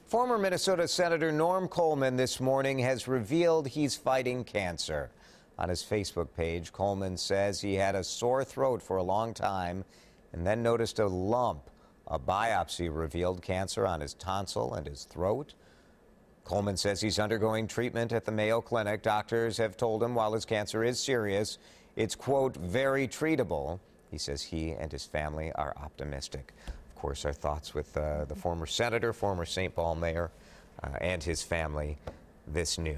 Former Minnesota Senator Norm Coleman this morning has revealed he's fighting cancer. On his Facebook page, Coleman says he had a sore throat for a long time and then noticed a lump. A biopsy revealed cancer on his tonsil and his throat. Coleman says he's undergoing treatment at the Mayo Clinic. Doctors have told him while his cancer is serious, it's, quote, very treatable. He says he and his family are optimistic. Of course, our thoughts with the former senator, former St. Paul mayor, and his family this noon.